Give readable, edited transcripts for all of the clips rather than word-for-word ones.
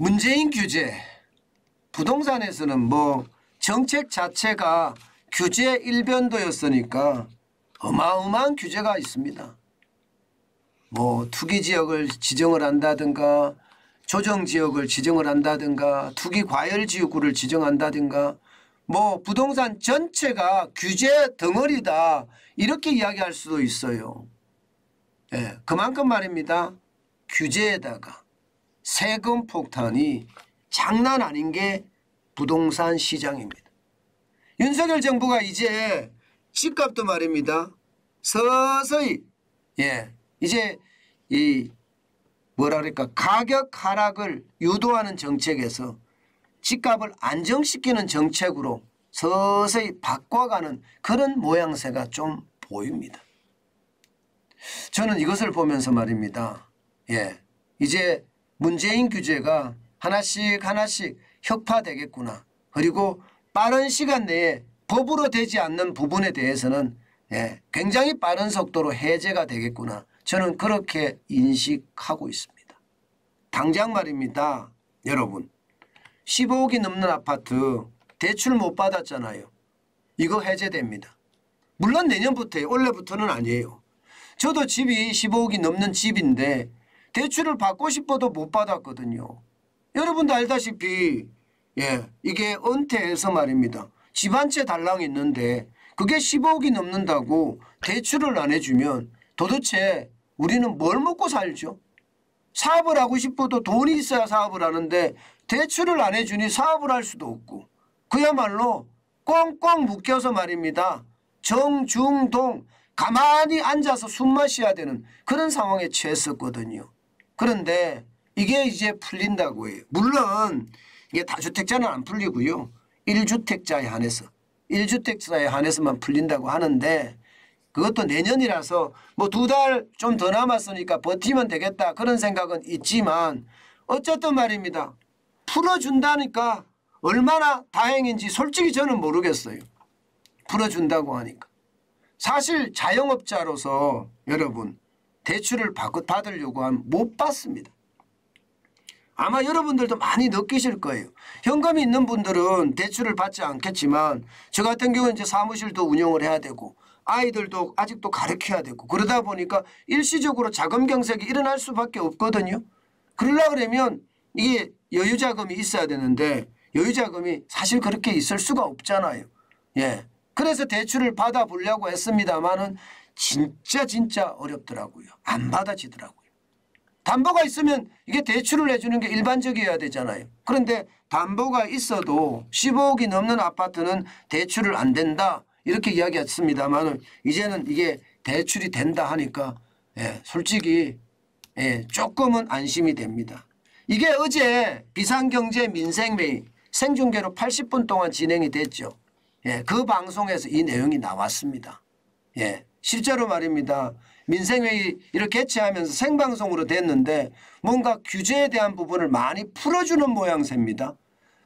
문재인 규제, 부동산에서는 뭐 정책 자체가 규제 일변도였으니까 어마어마한 규제가 있습니다. 뭐 투기지역을 지정을 한다든가 조정지역을 지정을 한다든가 투기 과열지구를 지정한다든가 뭐 부동산 전체가 규제 덩어리다 이렇게 이야기할 수도 있어요. 예, 그만큼 말입니다. 규제에다가 세금 폭탄이 장난 아닌 게 부동산 시장입니다. 윤석열 정부가 이제 집값도 말입니다. 서서히 이제 이 뭐라 그럴까 가격 하락을 유도하는 정책에서 집값을 안정시키는 정책으로 서서히 바꿔가는 그런 모양새가 좀 보입니다. 저는 이것을 보면서 말입니다. 이제 문재인 규제가 하나씩 혁파되겠구나. 그리고 빠른 시간 내에 법으로 되지 않는 부분에 대해서는 굉장히 빠른 속도로 해제가 되겠구나. 저는 그렇게 인식하고 있습니다. 당장 말입니다. 여러분 15억이 넘는 아파트 대출 못 받았잖아요. 이거 해제됩니다. 물론 내년부터예요. 올해부터는 아니에요. 저도 집이 15억이 넘는 집인데 대출을 받고 싶어도 못 받았거든요. 여러분도 알다시피 이게 은퇴해서 말입니다. 집 한 채 달랑 있는데 그게 15억이 넘는다고 대출을 안 해주면 도대체 우리는 뭘 먹고 살죠? 사업을 하고 싶어도 돈이 있어야 사업을 하는데 대출을 안 해주니 사업을 할 수도 없고 그야말로 꽁꽁 묶여서 말입니다. 정중동 가만히 앉아서 숨 마셔야 되는 그런 상황에 처했었거든요. 그런데 이게 이제 풀린다고 해요. 물론 이게 다주택자는 안 풀리고요. 1주택자에 한해서만 풀린다고 하는데 그것도 내년이라서 뭐 2달 좀 더 남았으니까 버티면 되겠다 그런 생각은 있지만 어쨌든 말입니다. 풀어준다니까 얼마나 다행인지 솔직히 저는 모르겠어요. 풀어준다고 하니까. 사실 자영업자로서 여러분 대출을 받으려고 하면 못 받습니다. 아마 여러분들도 많이 느끼실 거예요. 현금이 있는 분들은 대출을 받지 않겠지만 저 같은 경우는 이제 사무실도 운영을 해야 되고 아이들도 아직도 가르쳐야 되고 그러다 보니까 일시적으로 자금 경색이 일어날 수밖에 없거든요. 그러려고 그러면 이게 여유자금이 있어야 되는데 여유자금이 사실 그렇게 있을 수가 없잖아요. 그래서 대출을 받아보려고 했습니다마는 진짜 어렵더라고요. 안 받아지더라고요. 담보가 있으면 이게 대출을 해주는 게 일반적이어야 되잖아요. 그런데 담보가 있어도 15억이 넘는 아파트는 대출을 안 된다. 이렇게 이야기했습니다만 이제는 이게 대출이 된다 하니까 솔직히 조금은 안심이 됩니다. 이게 어제 비상경제 민생회의 생중계로 80분 동안 진행이 됐죠. 그 방송에서 이 내용이 나왔습니다. 실제로 말입니다. 민생회의를 개최하면서 생방송으로 됐는데 뭔가 규제에 대한 부분을 많이 풀어주는 모양새입니다.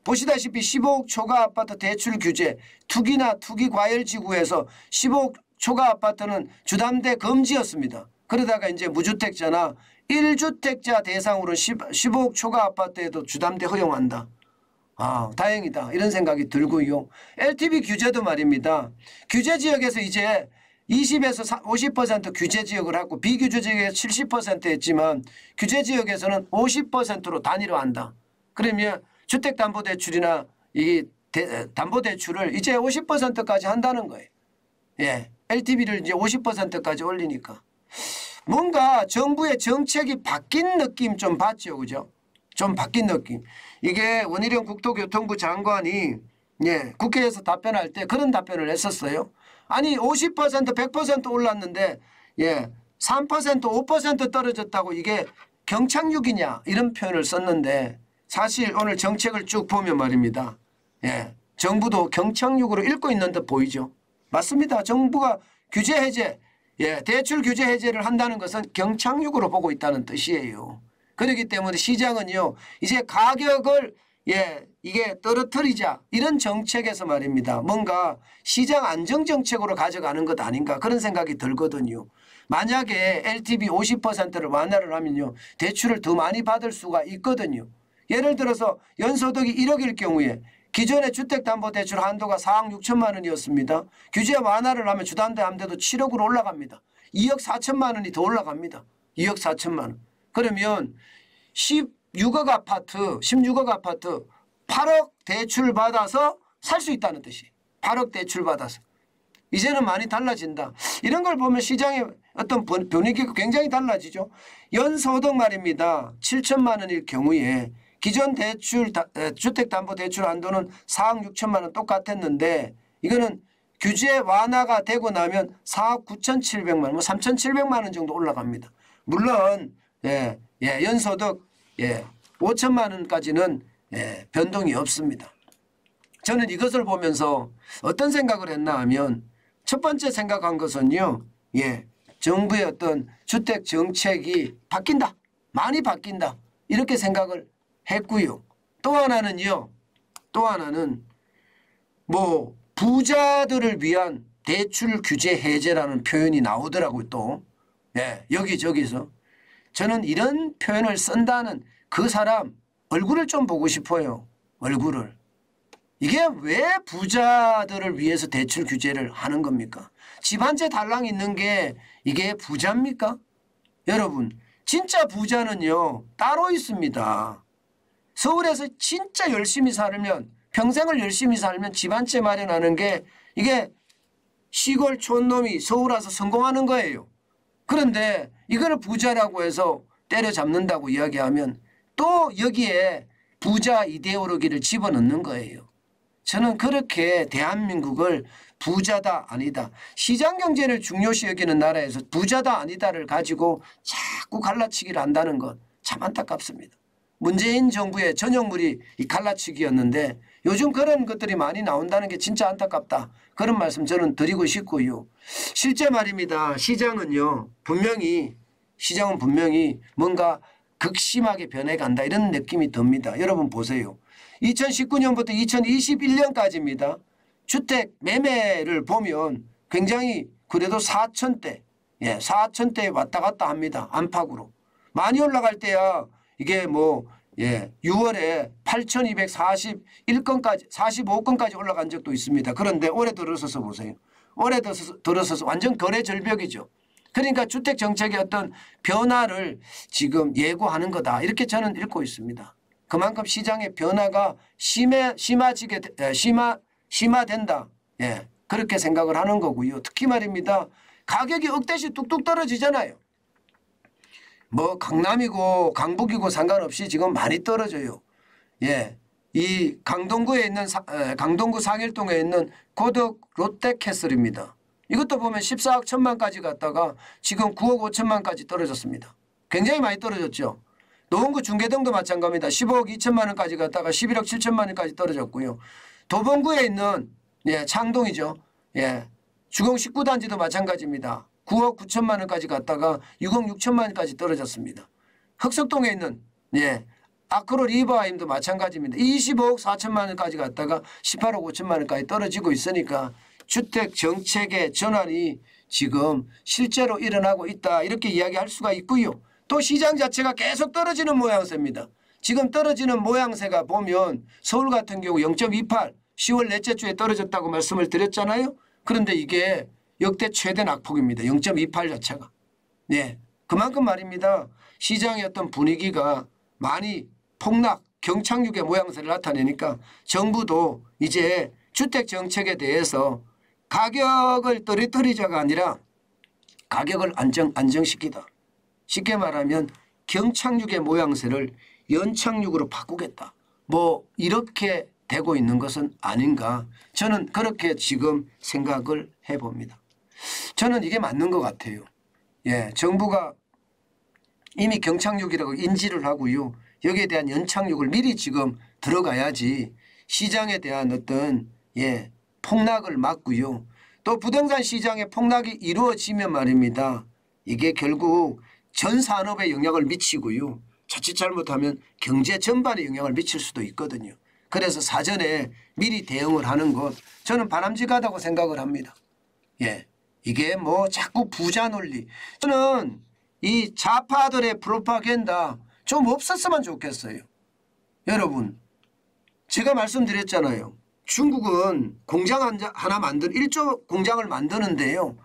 보시다시피 15억 초과 아파트 대출 규제, 투기나 투기 과열지구에서 15억 초과 아파트는 주담대 금지였습니다. 그러다가 이제 무주택자나 1주택자 대상으로 15억 초과 아파트에도 주담대 허용한다. 다행이다. 이런 생각이 들고요. LTV 규제도 말입니다. 규제 지역에서 이제 20에서 50% 규제 지역을 하고 비규제 지역에서 70% 했지만 규제 지역에서는 50%로 단일화한다. 그러면 주택담보대출이나 이 담보대출을 이제 50%까지 한다는 거예요. LTV를 이제 50%까지 올리니까. 뭔가 정부의 정책이 바뀐 느낌 좀 받죠. 그죠? 좀 바뀐 느낌. 이게 원희룡 국토교통부 장관이 국회에서 답변할 때 그런 답변을 했었어요. 아니 50% 100% 올랐는데 3% 5% 떨어졌다고 이게 경착륙이냐 이런 표현을 썼는데 사실 오늘 정책을 쭉 보면 말입니다. 정부도 경착륙으로 읽고 있는 듯 보이죠. 맞습니다. 정부가 규제 해제 대출 규제 해제를 한다는 것은 경착륙으로 보고 있다는 뜻이에요. 그렇기 때문에 시장은요 이제 가격을 이게 떨어뜨리자 이런 정책에서 말입니다. 뭔가 시장 안정정책으로 가져가는 것 아닌가 그런 생각이 들거든요. 만약에 LTV 50%를 완화를 하면요 대출을 더 많이 받을 수가 있거든요. 예를 들어서 연소득이 1억일 경우에 기존의 주택담보대출 한도가 4억 6천만 원이었습니다. 규제 완화를 하면 주담대함대도 7억으로 올라갑니다. 2억 4천만 원이 더 올라갑니다. 2억 4천만 원. 그러면 16억 아파트 8억 대출 받아서 살 수 있다는 뜻이. 8억 대출 받아서. 이제는 많이 달라진다. 이런 걸 보면 시장의 어떤 분위기가 굉장히 달라지죠. 연소득 말입니다. 7천만 원일 경우에 기존 주택담보대출 한도는 4억 6천만 원 똑같았는데 이거는 규제 완화가 되고 나면 4억 9,700만 원, 3,700만 원 정도 올라갑니다. 물론 연소득 5천만 원까지는 변동이 없습니다. 저는 이것을 보면서 어떤 생각을 했나 하면 첫 번째 생각한 것은요. 정부의 어떤 주택 정책이 바뀐다. 많이 바뀐다. 이렇게 생각을 했고요. 또 하나는 뭐 부자들을 위한 대출 규제 해제라는 표현이 나오더라고요. 또 여기저기서 저는 이런 표현을 쓴다는 그 사람 얼굴을 좀 보고 싶어요. 얼굴을. 이게 왜 부자들을 위해서 대출 규제를 하는 겁니까? 집 한 채 달랑 있는 게 이게 부자입니까? 여러분 진짜 부자는요 따로 있습니다. 서울에서 진짜 열심히 살면 평생을 열심히 살면 집 한 채 마련하는 게 이게 시골 촌놈이 서울 와서 성공하는 거예요. 그런데 이거를 부자라고 해서 때려잡는다고 이야기하면 또 여기에 부자 이데올로기를 집어넣는 거예요. 저는 그렇게 대한민국을 부자다 아니다. 시장경제를 중요시 여기는 나라에서 부자다 아니다를 가지고 자꾸 갈라치기를 한다는 것 참 안타깝습니다. 문재인 정부의 전형물이 이 갈라치기였는데 요즘 그런 것들이 많이 나온다는 게 진짜 안타깝다. 그런 말씀 저는 드리고 싶고요. 실제 말입니다. 시장은 분명히 뭔가 극심하게 변해간다 이런 느낌이 듭니다. 여러분 보세요. 2019년부터 2021년까지입니다. 주택 매매를 보면 굉장히 그래도 4천대 4천대에 왔다 갔다 합니다. 안팎으로. 많이 올라갈 때야 이게 6월에 8,241건까지 45건까지 올라간 적도 있습니다. 그런데 올해 들어서서 보세요. 올해 들어서서 완전 거래 절벽이죠. 그러니까 주택 정책의 어떤 변화를 지금 예고하는 거다. 이렇게 저는 읽고 있습니다. 그만큼 시장의 변화가 심화된다. 그렇게 생각을 하는 거고요. 특히 말입니다. 가격이 억대시 뚝뚝 떨어지잖아요. 뭐 강남이고 강북이고 상관없이 지금 많이 떨어져요. 이 강동구에 있는 강동구 상일동에 있는 고덕 롯데캐슬입니다. 이것도 보면 14억 1천만까지 갔다가 지금 9억 5천만까지 떨어졌습니다. 굉장히 많이 떨어졌죠. 노원구 중계동도 마찬가지입니다. 15억 2천만 원까지 갔다가 11억 7천만 원까지 떨어졌고요. 도봉구에 있는 창동이죠. 주공 19단지도 마찬가지입니다. 9억 9천만 원까지 갔다가 6억 6천만 원까지 떨어졌습니다. 흑석동에 있는 아크로 리버하임도 마찬가지입니다. 25억 4천만 원까지 갔다가 18억 5천만 원까지 떨어지고 있으니까 주택 정책의 전환이 지금 실제로 일어나고 있다. 이렇게 이야기할 수가 있고요. 또 시장 자체가 계속 떨어지는 모양새입니다. 지금 떨어지는 모양새가 보면 서울 같은 경우 0.28 10월 넷째 주에 떨어졌다고 말씀을 드렸잖아요. 그런데 이게 역대 최대 낙폭입니다. 0.28 자체가. 그만큼 말입니다. 시장의 어떤 분위기가 많이 폭락, 경착륙의 모양새를 나타내니까 정부도 이제 주택 정책에 대해서 가격을 떨어뜨리자가 아니라 가격을 안정시키다. 쉽게 말하면 경착륙의 모양새를 연착륙으로 바꾸겠다. 뭐 이렇게 되고 있는 것은 아닌가. 저는 그렇게 지금 생각을 해봅니다. 저는 이게 맞는 것 같아요. 정부가 이미 경착륙이라고 인지를 하고요. 여기에 대한 연착륙을 미리 지금 들어가야지 시장에 대한 어떤 폭락을 막고요. 또 부동산 시장의 폭락이 이루어지면 말입니다. 이게 결국 전 산업에 영향을 미치고요. 자칫 잘못하면 경제 전반에 영향을 미칠 수도 있거든요. 그래서 사전에 미리 대응을 하는 것 저는 바람직하다고 생각을 합니다. 이게 뭐 자꾸 부자 논리. 저는 이 좌파들의 프로파간다 좀 없었으면 좋겠어요. 여러분 제가 말씀드렸잖아요. 중국은 공장 하나 1조 공장을 만드는데요.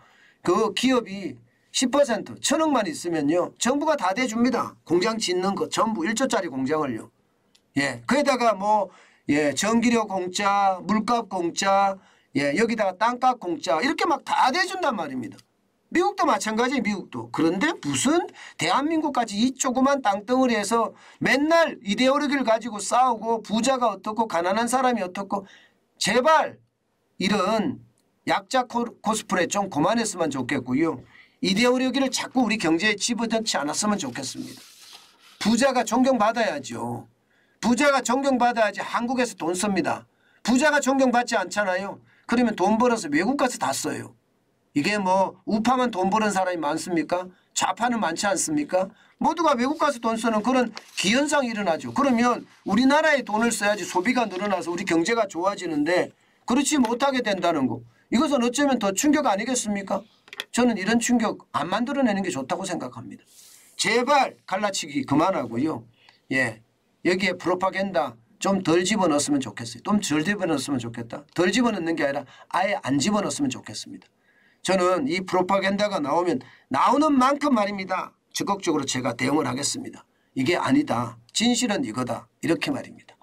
그 기업이 10% 1,000억만 있으면요. 정부가 다 대줍니다. 공장 짓는 거 전부 1조짜리 공장을요. 예, 거기다가 뭐 전기료 공짜, 물값 공짜, 여기다가 땅값 공짜 이렇게 막 다 대준단 말입니다. 미국도 마찬가지예요. 미국도. 그런데 무슨 대한민국까지 이 조그만 땅덩어리에서 맨날 이데올로기를 가지고 싸우고 부자가 어떻고 가난한 사람이 어떻고 제발 이런 약자 코스프레 좀 그만했으면 좋겠고요. 이데올로기를 자꾸 우리 경제에 집어넣지 않았으면 좋겠습니다. 부자가 존경받아야죠. 부자가 존경받아야지 한국에서 돈 씁니다. 부자가 존경받지 않잖아요. 그러면 돈 벌어서 외국 가서 다 써요. 이게 뭐 우파만 돈 버는 사람이 많습니까? 좌파는 많지 않습니까? 모두가 외국 가서 돈 쓰는 그런 기현상이 일어나죠. 그러면 우리나라에 돈을 써야지 소비가 늘어나서 우리 경제가 좋아지는데 그렇지 못하게 된다는 거. 이것은 어쩌면 더 충격 아니겠습니까? 저는 이런 충격 안 만들어내는 게 좋다고 생각합니다. 제발 갈라치기 그만하고요. 여기에 프로파간다 좀 덜 집어넣었으면 좋겠어요. 좀 덜 집어넣었으면 좋겠다. 덜 집어넣는 게 아니라 아예 안 집어넣었으면 좋겠습니다. 저는 이 프로파간다가 나오는 만큼 말입니다. 적극적으로 제가 대응을 하겠습니다. 이게 아니다. 진실은 이거다. 이렇게 말입니다.